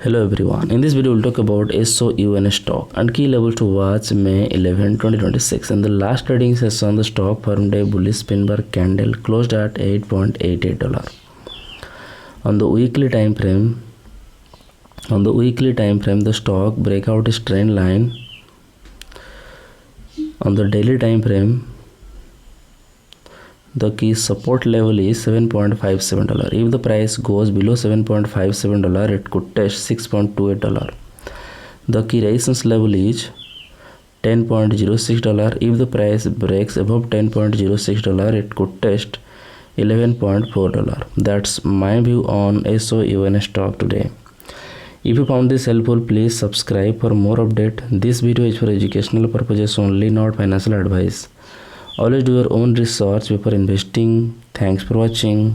Hello everyone, in this video we'll talk about SOUN stock and key levels to watch May 11, 2026. In the last trading session, the stock formed a bullish spin bar candle closed at $8.88. On the weekly time frame, the stock break out its trend line. On the daily time frame, the key support level is $7.57. If the price goes below $7.57, it could test $6.28. The key resistance level is $10.06. If the price breaks above $10.06, it could test $11.4. That's my view on SOUN stock today. If you found this helpful, please subscribe for more update. This video is for educational purposes only, not financial advice. Always do your own research before investing. Thanks for watching.